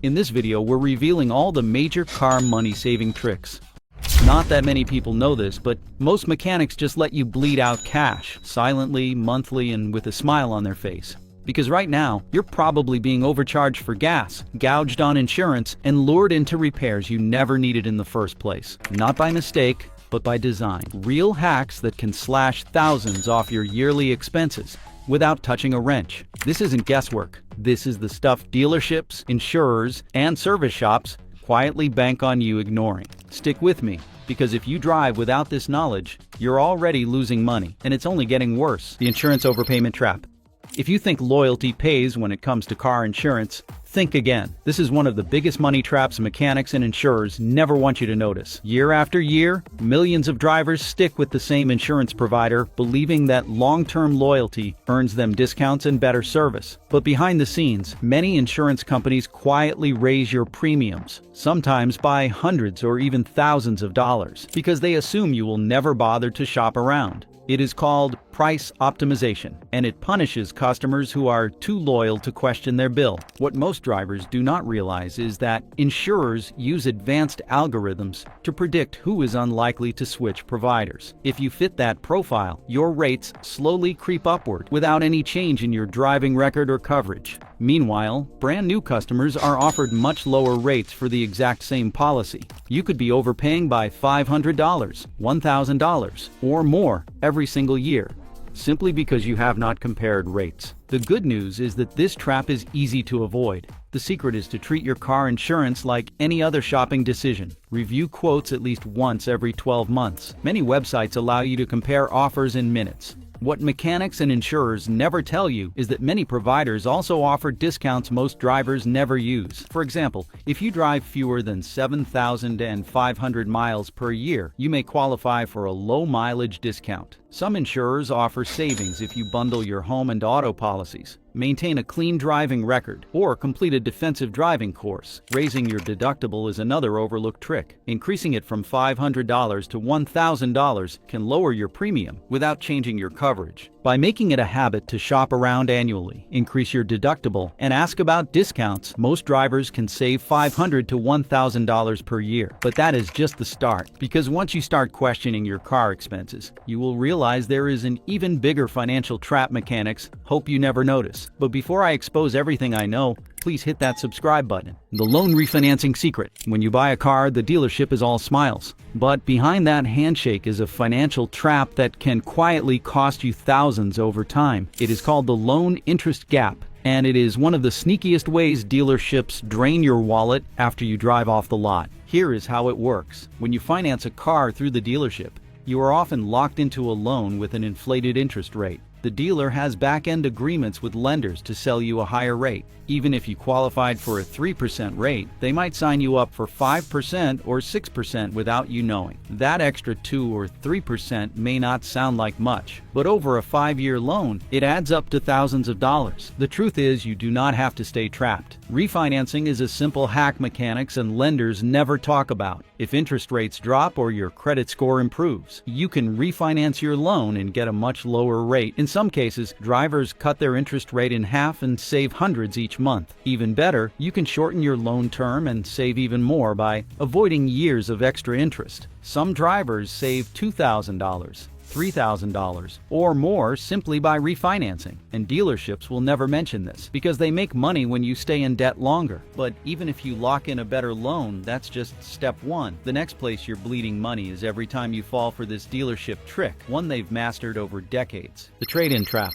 In this video, we're revealing all the major car money-saving tricks. Not that many people know this, but most mechanics just let you bleed out cash, silently, monthly, and with a smile on their face. Because right now, you're probably being overcharged for gas, gouged on insurance, and lured into repairs you never needed in the first place. Not by mistake, but by design. Real hacks that can slash thousands off your yearly expenses without touching a wrench. This isn't guesswork. This is the stuff dealerships, insurers, and service shops quietly bank on you ignoring. Stick with me, because if you drive without this knowledge, you're already losing money, and it's only getting worse. The insurance overpayment trap. If you think loyalty pays when it comes to car insurance, think again. This is one of the biggest money traps mechanics and insurers never want you to notice. Year after year, millions of drivers stick with the same insurance provider, believing that long-term loyalty earns them discounts and better service. But behind the scenes, many insurance companies quietly raise your premiums, sometimes by hundreds or even thousands of dollars, because they assume you will never bother to shop around. It is called price optimization, and it punishes customers who are too loyal to question their bill. What most drivers do not realize is that insurers use advanced algorithms to predict who is unlikely to switch providers. If you fit that profile, your rates slowly creep upward without any change in your driving record or coverage. Meanwhile, brand new customers are offered much lower rates for the exact same policy. You could be overpaying by $500, $1,000, or more every single year, simply because you have not compared rates. The good news is that this trap is easy to avoid. The secret is to treat your car insurance like any other shopping decision. Review quotes at least once every 12 months. Many websites allow you to compare offers in minutes. What mechanics and insurers never tell you is that many providers also offer discounts most drivers never use. For example, if you drive fewer than 7,500 miles per year, you may qualify for a low mileage discount. Some insurers offer savings if you bundle your home and auto policies, maintain a clean driving record, or complete a defensive driving course. Raising your deductible is another overlooked trick. Increasing it from $500 to $1,000 can lower your premium without changing your coverage. By making it a habit to shop around annually, increase your deductible, and ask about discounts, most drivers can save $500 to $1,000 per year. But that is just the start, because once you start questioning your car expenses, you will realize there is an even bigger financial trap mechanics hope you never notice. But before I expose everything I know, please hit that subscribe button. The loan refinancing secret. When you buy a car, the dealership is all smiles. But behind that handshake is a financial trap that can quietly cost you thousands over time. It is called the loan interest gap, and it is one of the sneakiest ways dealerships drain your wallet after you drive off the lot. Here is how it works. When you finance a car through the dealership, you are often locked into a loan with an inflated interest rate. The dealer has back-end agreements with lenders to sell you a higher rate. Even if you qualified for a 3% rate, they might sign you up for 5% or 6% without you knowing. That extra 2 or 3% may not sound like much, but over a 5-year loan, it adds up to thousands of dollars. The truth is, you do not have to stay trapped. Refinancing is a simple hack mechanics and lenders never talk about. If interest rates drop or your credit score improves, you can refinance your loan and get a much lower rate. In some cases, drivers cut their interest rate in half and save hundreds each month. Even better, you can shorten your loan term and save even more by avoiding years of extra interest. Some drivers save $2,000, $3,000, or more simply by refinancing. And dealerships will never mention this, because they make money when you stay in debt longer. But even if you lock in a better loan, that's just step one. The next place you're bleeding money is every time you fall for this dealership trick, one they've mastered over decades. The trade-in trap.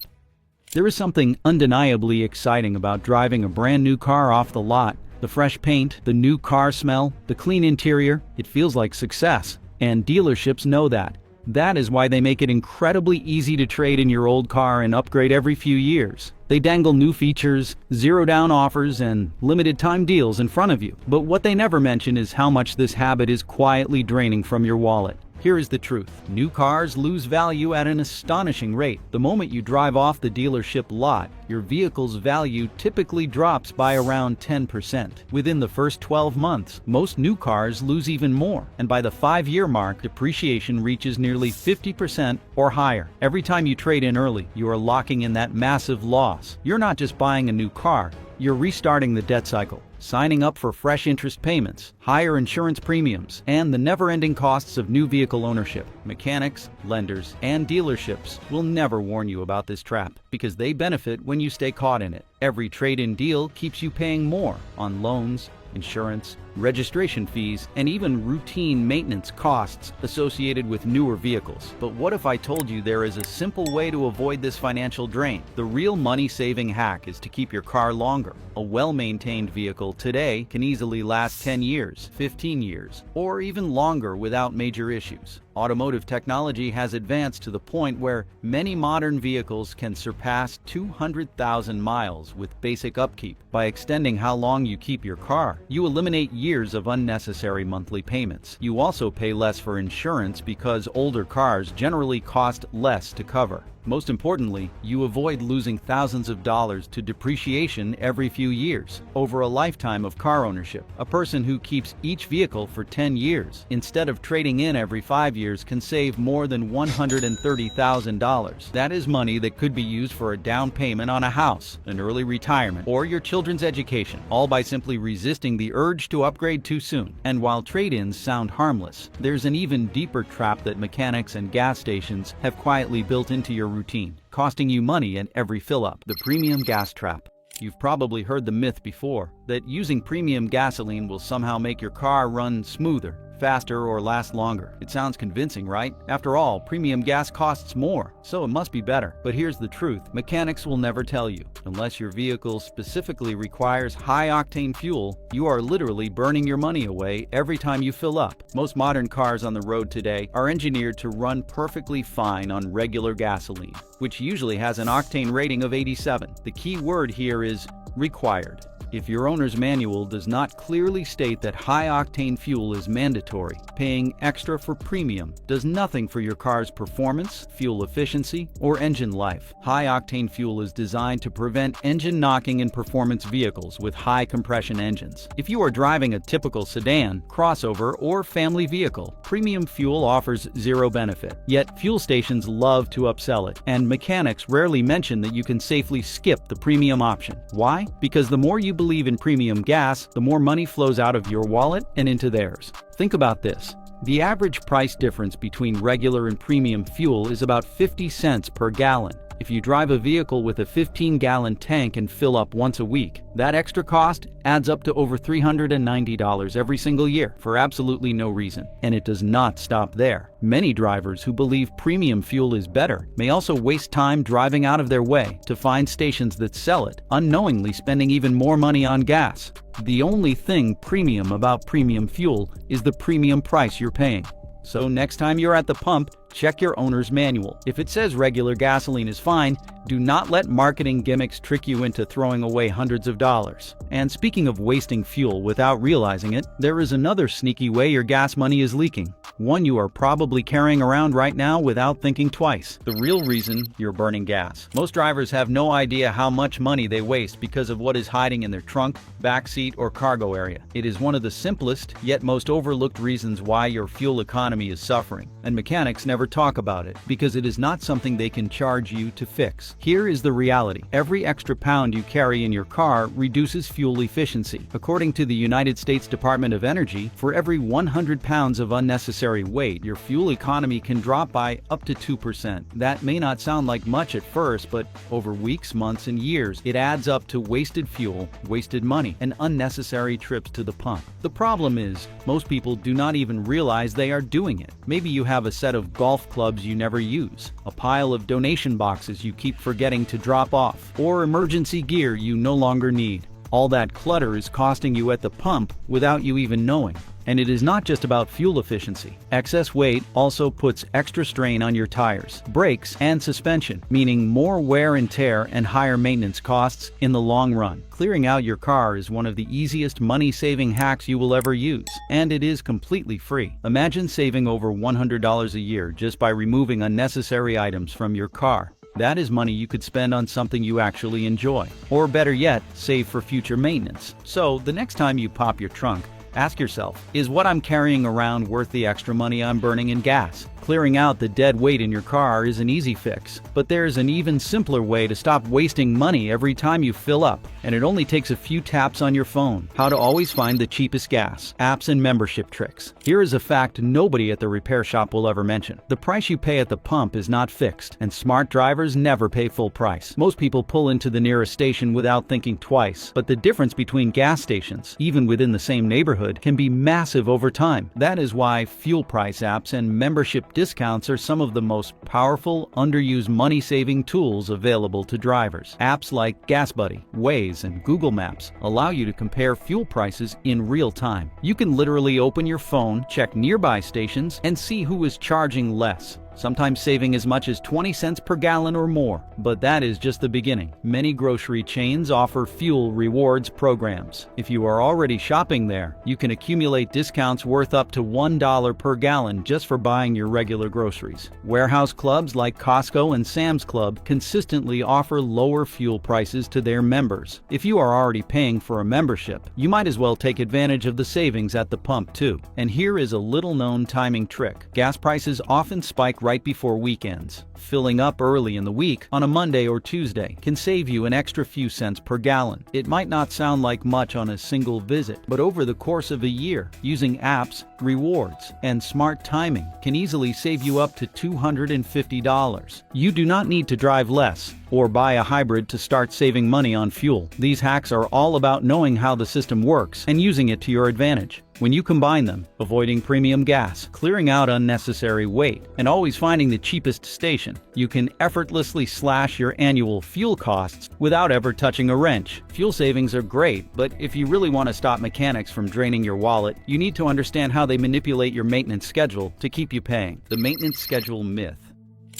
There is something undeniably exciting about driving a brand new car off the lot. The fresh paint, the new car smell, the clean interior, it feels like success. And dealerships know that. That is why they make it incredibly easy to trade in your old car and upgrade every few years. They dangle new features, zero-down offers, and limited-time deals in front of you. But what they never mention is how much this habit is quietly draining from your wallet. Here is the truth. New cars lose value at an astonishing rate. The moment you drive off the dealership lot, your vehicle's value typically drops by around 10%. Within the first 12 months, most new cars lose even more, and by the 5-year mark, depreciation reaches nearly 50% or higher. Every time you trade in early, you are locking in that massive loss. You're not just buying a new car, you're restarting the debt cycle. signing up for fresh interest payments, higher insurance premiums, and the never-ending costs of new vehicle ownership. Mechanics, lenders, and dealerships will never warn you about this trap because they benefit when you stay caught in it. Every trade-in deal keeps you paying more on loans, insurance, registration fees, and even routine maintenance costs associated with newer vehicles. But what if I told you there is a simple way to avoid this financial drain? The real money-saving hack is to keep your car longer. A well-maintained vehicle today can easily last 10 years, 15 years, or even longer without major issues. Automotive technology has advanced to the point where many modern vehicles can surpass 200,000 miles with basic upkeep. By extending how long you keep your car, you eliminate years of unnecessary monthly payments. You also pay less for insurance because older cars generally cost less to cover. Most importantly, you avoid losing thousands of dollars to depreciation every few years. Over a lifetime of car ownership, a person who keeps each vehicle for 10 years instead of trading in every 5 years can save more than $130,000. That is money that could be used for a down payment on a house, an early retirement, or your children's education, all by simply resisting the urge to upgrade too soon. And while trade-ins sound harmless, there's an even deeper trap that mechanics and gas stations have quietly built into your routine, costing you money at every fill-up. The premium gas trap. You've probably heard the myth before that using premium gasoline will somehow make your car run smoother, faster, or last longer. It sounds convincing, right? After all, premium gas costs more, so it must be better. But here's the truth. Mechanics will never tell you. Unless your vehicle specifically requires high-octane fuel, you are literally burning your money away every time you fill up. Most modern cars on the road today are engineered to run perfectly fine on regular gasoline, which usually has an octane rating of 87. The key word here is required. If your owner's manual does not clearly state that high-octane fuel is mandatory, paying extra for premium does nothing for your car's performance, fuel efficiency, or engine life. High-octane fuel is designed to prevent engine knocking in performance vehicles with high-compression engines. If you are driving a typical sedan, crossover, or family vehicle, premium fuel offers zero benefit. Yet, fuel stations love to upsell it, and mechanics rarely mention that you can safely skip the premium option. Why? Because the more you believe in premium gas, the more money flows out of your wallet and into theirs. Think about this. The average price difference between regular and premium fuel is about 50 cents per gallon. If you drive a vehicle with a 15-gallon tank and fill up once a week, that extra cost adds up to over $390 every single year for absolutely no reason. And it does not stop there. Many drivers who believe premium fuel is better may also waste time driving out of their way to find stations that sell it, unknowingly spending even more money on gas. The only thing premium about premium fuel is the premium price you're paying. So next time you're at the pump, check your owner's manual. If it says regular gasoline is fine, do not let marketing gimmicks trick you into throwing away hundreds of dollars. And speaking of wasting fuel without realizing it, there is another sneaky way your gas money is leaking. One you are probably carrying around right now without thinking twice. The real reason you're burning gas. Most drivers have no idea how much money they waste because of what is hiding in their trunk, backseat, or cargo area. It is one of the simplest, yet most overlooked reasons why your fuel economy is suffering. And mechanics never talk about it because it is not something they can charge you to fix. Here is the reality. Every extra pound you carry in your car reduces fuel efficiency. According to the United States Department of Energy, for every 100 pounds of unnecessary weight, your fuel economy can drop by up to 2%. That may not sound like much at first, but over weeks, months, and years, it adds up to wasted fuel, wasted money, and unnecessary trips to the pump. The problem is, most people do not even realize they are doing it. Maybe you have a set of golf clubs you never use, a pile of donation boxes you keep forgetting to drop off, or emergency gear you no longer need. All that clutter is costing you at the pump without you even knowing. And it is not just about fuel efficiency. Excess weight also puts extra strain on your tires, brakes, and suspension, meaning more wear and tear and higher maintenance costs in the long run. Clearing out your car is one of the easiest money-saving hacks you will ever use, and it is completely free. Imagine saving over $100 a year just by removing unnecessary items from your car. That is money you could spend on something you actually enjoy, or better yet, save for future maintenance. So, the next time you pop your trunk, Ask yourself, is what I'm carrying around worth the extra money I'm burning in gas? Clearing out the dead weight in your car is an easy fix, but there's an even simpler way to stop wasting money every time you fill up, and it only takes a few taps on your phone. How to always find the cheapest gas, apps and membership tricks. Here is a fact nobody at the repair shop will ever mention. The price you pay at the pump is not fixed, and smart drivers never pay full price. Most people pull into the nearest station without thinking twice, but the difference between gas stations, even within the same neighborhood, can be massive over time. That is why fuel price apps and membership discounts are some of the most powerful, underused money-saving tools available to drivers. Apps like GasBuddy, Waze, and Google Maps allow you to compare fuel prices in real time. You can literally open your phone, check nearby stations, and see who is charging less, sometimes saving as much as 20 cents per gallon or more. But that is just the beginning. Many grocery chains offer fuel rewards programs. If you are already shopping there, you can accumulate discounts worth up to $1 per gallon just for buying your regular groceries. Warehouse clubs like Costco and Sam's Club consistently offer lower fuel prices to their members. If you are already paying for a membership, you might as well take advantage of the savings at the pump too. And here is a little-known timing trick. Gas prices often spike right before weekends. Filling up early in the week on a Monday or Tuesday can save you an extra few cents per gallon. It might not sound like much on a single visit, but over the course of a year, using apps, rewards, and smart timing can easily save you up to $250. You do not need to drive less or buy a hybrid to start saving money on fuel. These hacks are all about knowing how the system works and using it to your advantage. When you combine them, avoiding premium gas, clearing out unnecessary weight, and always finding the cheapest station, you can effortlessly slash your annual fuel costs without ever touching a wrench. Fuel savings are great, but if you really want to stop mechanics from draining your wallet, you need to understand how they manipulate your maintenance schedule to keep you paying. The maintenance schedule myth.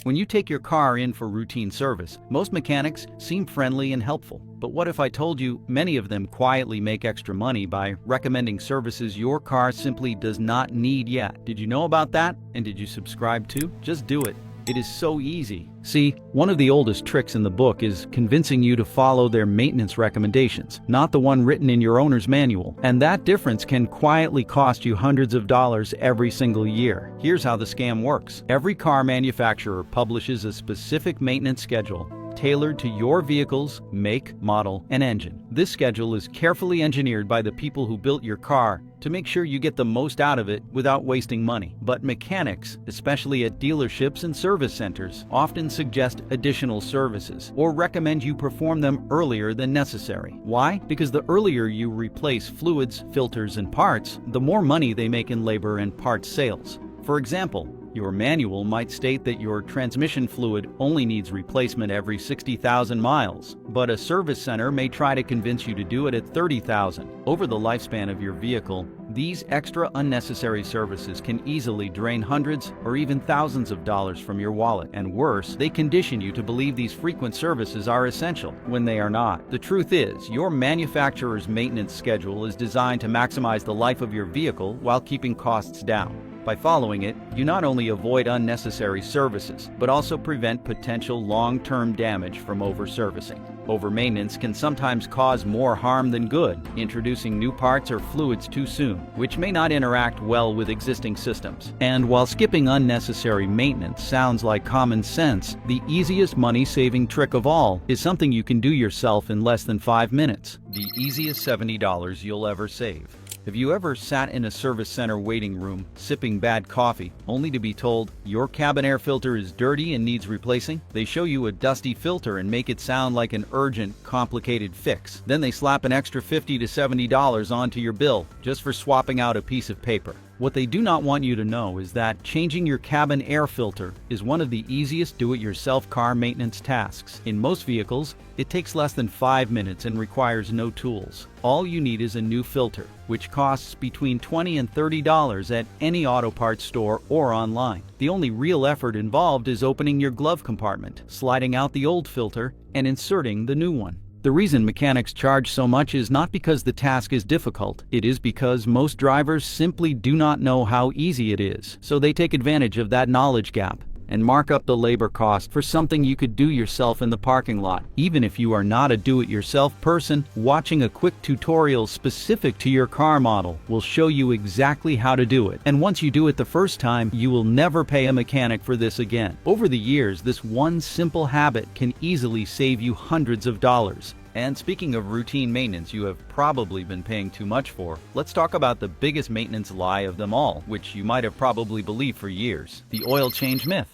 When you take your car in for routine service, most mechanics seem friendly and helpful. But what if I told you many of them quietly make extra money by recommending services your car simply does not need yet? Did you know about that? And did you subscribe too? Just do it. It is so easy. See, one of the oldest tricks in the book is convincing you to follow their maintenance recommendations, not the one written in your owner's manual. And that difference can quietly cost you hundreds of dollars every single year. Here's how the scam works. Every car manufacturer publishes a specific maintenance schedule tailored to your vehicle's make, model, and engine. This schedule is carefully engineered by the people who built your car to make sure you get the most out of it without wasting money. But mechanics, especially at dealerships and service centers, often suggest additional services or recommend you perform them earlier than necessary. Why? Because the earlier you replace fluids, filters, and parts, the more money they make in labor and parts sales. For example, your manual might state that your transmission fluid only needs replacement every 60,000 miles, but a service center may try to convince you to do it at 30,000. Over the lifespan of your vehicle, these extra unnecessary services can easily drain hundreds or even thousands of dollars from your wallet. And worse, they condition you to believe these frequent services are essential when they are not. The truth is, your manufacturer's maintenance schedule is designed to maximize the life of your vehicle while keeping costs down. By following it, you not only avoid unnecessary services, but also prevent potential long-term damage from over-servicing. Over-maintenance can sometimes cause more harm than good, introducing new parts or fluids too soon, which may not interact well with existing systems. And while skipping unnecessary maintenance sounds like common sense, the easiest money-saving trick of all is something you can do yourself in less than 5 minutes. The easiest $70 you'll ever save. Have you ever sat in a service center waiting room, sipping bad coffee, only to be told your cabin air filter is dirty and needs replacing? They show you a dusty filter and make it sound like an urgent, complicated fix. Then they slap an extra $50 to $70 onto your bill just for swapping out a piece of paper. What they do not want you to know is that changing your cabin air filter is one of the easiest do-it-yourself car maintenance tasks. In most vehicles, it takes less than 5 minutes and requires no tools. All you need is a new filter, which costs between $20 and $30 at any auto parts store or online. The only real effort involved is opening your glove compartment, sliding out the old filter, and inserting the new one. The reason mechanics charge so much is not because the task is difficult. It is because most drivers simply do not know how easy it is. So they take advantage of that knowledge gap and mark up the labor cost for something you could do yourself in the parking lot. Even if you are not a do-it-yourself person, watching a quick tutorial specific to your car model will show you exactly how to do it. And once you do it the first time, you will never pay a mechanic for this again. Over the years, this one simple habit can easily save you hundreds of dollars. And speaking of routine maintenance you have probably been paying too much for, let's talk about the biggest maintenance lie of them all, which you might have probably believed for years: the oil change myth.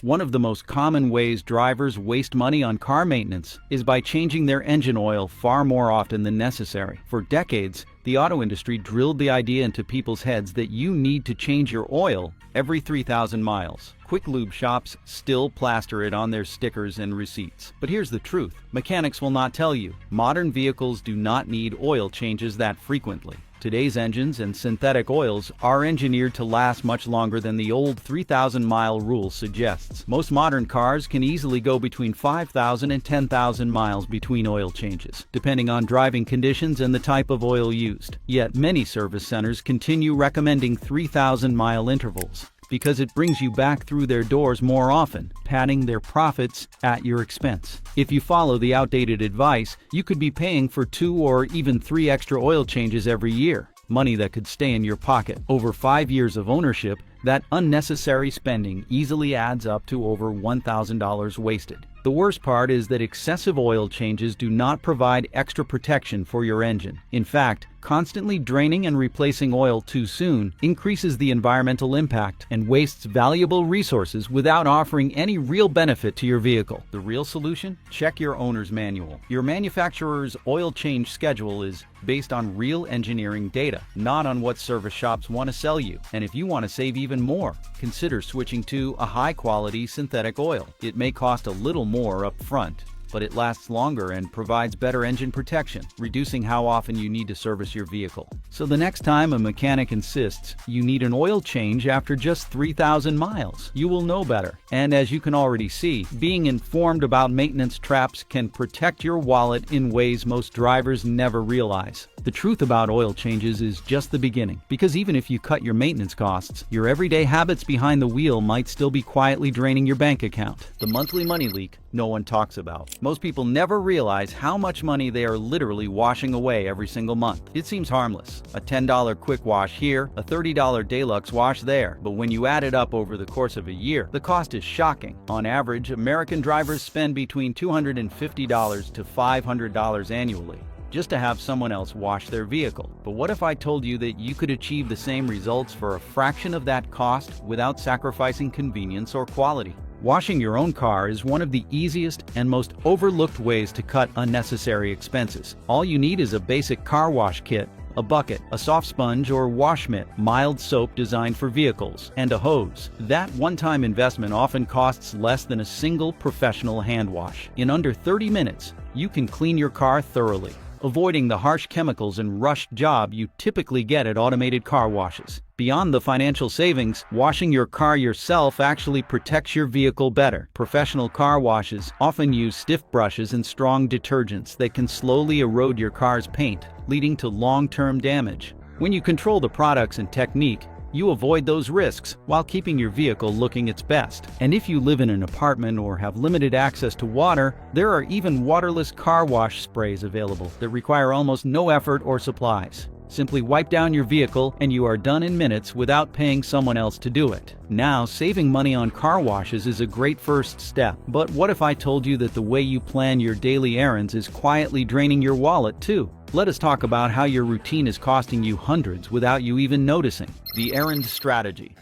One of the most common ways drivers waste money on car maintenance is by changing their engine oil far more often than necessary. For decades, the auto industry drilled the idea into people's heads that you need to change your oil every 3,000 miles. Quick lube shops still plaster it on their stickers and receipts. But here's the truth: mechanics will not tell you. Modern vehicles do not need oil changes that frequently. Today's engines and synthetic oils are engineered to last much longer than the old 3,000-mile rule suggests. Most modern cars can easily go between 5,000 and 10,000 miles between oil changes, depending on driving conditions and the type of oil used. Yet many service centers continue recommending 3,000-mile intervals, because it brings you back through their doors more often, padding their profits at your expense. If you follow the outdated advice, you could be paying for 2 or even 3 extra oil changes every year, money that could stay in your pocket. Over 5 years of ownership, that unnecessary spending easily adds up to over $1,000 wasted. The worst part is that excessive oil changes do not provide extra protection for your engine. In fact, constantly draining and replacing oil too soon increases the environmental impact and wastes valuable resources without offering any real benefit to your vehicle. The real solution? Check your owner's manual. Your manufacturer's oil change schedule is based on real engineering data, not on what service shops want to sell you. And if you want to save even more, consider switching to a high-quality synthetic oil. It may cost a little more up front, but it lasts longer and provides better engine protection, reducing how often you need to service your vehicle. So the next time a mechanic insists you need an oil change after just 3,000 miles, you will know better. And as you can already see, being informed about maintenance traps can protect your wallet in ways most drivers never realize. The truth about oil changes is just the beginning, because even if you cut your maintenance costs, your everyday habits behind the wheel might still be quietly draining your bank account. The monthly money leak no one talks about. Most people never realize how much money they are literally washing away every single month. It seems harmless, a $10 quick wash here, a $30 deluxe wash there, but when you add it up over the course of a year, the cost is shocking. On average, American drivers spend between $250 to $500 annually just to have someone else wash their vehicle. But what if I told you that you could achieve the same results for a fraction of that cost without sacrificing convenience or quality? Washing your own car is one of the easiest and most overlooked ways to cut unnecessary expenses. All you need is a basic car wash kit, a bucket, a soft sponge or wash mitt, mild soap designed for vehicles, and a hose. That one-time investment often costs less than a single professional hand wash. In under 30 minutes, you can clean your car thoroughly, avoiding the harsh chemicals and rushed job you typically get at automated car washes. Beyond the financial savings, washing your car yourself actually protects your vehicle better. Professional car washes often use stiff brushes and strong detergents that can slowly erode your car's paint, leading to long-term damage. When you control the products and technique, you avoid those risks while keeping your vehicle looking its best. And if you live in an apartment or have limited access to water, there are even waterless car wash sprays available that require almost no effort or supplies. Simply wipe down your vehicle and you are done in minutes without paying someone else to do it. Now, saving money on car washes is a great first step. But what if I told you that the way you plan your daily errands is quietly draining your wallet too? Let us talk about how your routine is costing you hundreds without you even noticing. The errand strategy.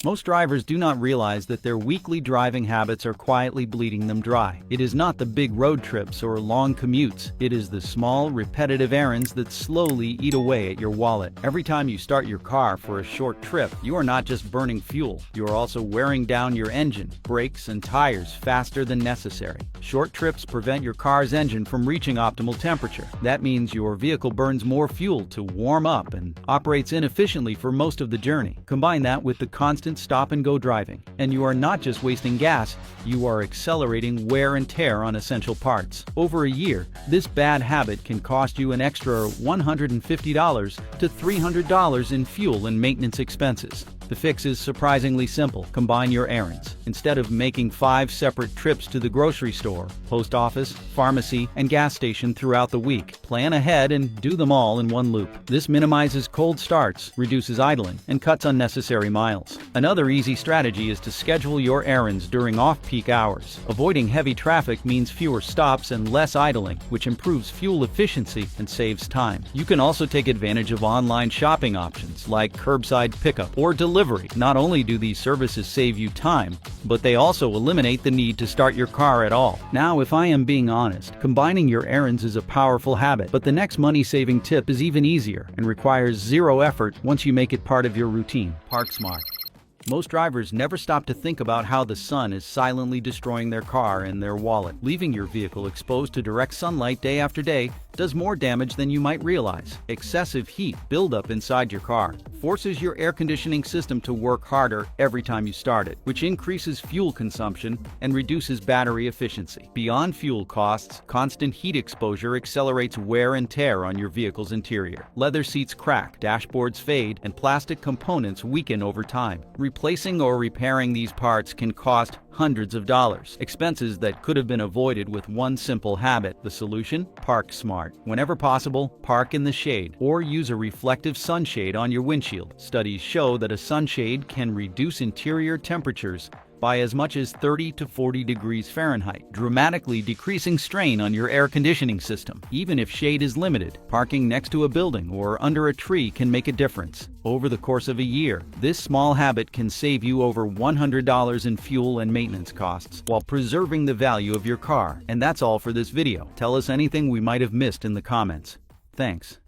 Most drivers do not realize that their weekly driving habits are quietly bleeding them dry. It is not the big road trips or long commutes. It is the small, repetitive errands that slowly eat away at your wallet. Every time you start your car for a short trip, you are not just burning fuel. You are also wearing down your engine, brakes, and tires faster than necessary. Short trips prevent your car's engine from reaching optimal temperature. That means your vehicle burns more fuel to warm up and operates inefficiently for most of the journey. Combine that with the constant stop-and-go driving, and you are not just wasting gas, you are accelerating wear and tear on essential parts. Over a year, this bad habit can cost you an extra $150 to $300 in fuel and maintenance expenses. The fix is surprisingly simple. Combine your errands. Instead of making 5 separate trips to the grocery store, post office, pharmacy, and gas station throughout the week, plan ahead and do them all in one loop. This minimizes cold starts, reduces idling, and cuts unnecessary miles. Another easy strategy is to schedule your errands during off-peak hours. Avoiding heavy traffic means fewer stops and less idling, which improves fuel efficiency and saves time. You can also take advantage of online shopping options like curbside pickup or delivery. Not only do these services save you time, but they also eliminate the need to start your car at all. Now, if I am being honest, combining your errands is a powerful habit, but the next money-saving tip is even easier and requires zero effort once you make it part of your routine. Park smart. Most drivers never stop to think about how the sun is silently destroying their car and their wallet. Leaving your vehicle exposed to direct sunlight day after day does more damage than you might realize. Excessive heat buildup inside your car forces your air conditioning system to work harder every time you start it, which increases fuel consumption and reduces battery efficiency. Beyond fuel costs, constant heat exposure accelerates wear and tear on your vehicle's interior. Leather seats crack, dashboards fade, and plastic components weaken over time. Replacing or repairing these parts can cost hundreds of dollars, expenses that could have been avoided with one simple habit. The solution? Park smart. Whenever possible, park in the shade or use a reflective sunshade on your windshield. Studies show that a sunshade can reduce interior temperatures by as much as 30 to 40 degrees Fahrenheit, dramatically decreasing strain on your air conditioning system. Even if shade is limited, parking next to a building or under a tree can make a difference. Over the course of a year, this small habit can save you over $100 in fuel and maintenance costs while preserving the value of your car. And that's all for this video. Tell us anything we might have missed in the comments. Thanks.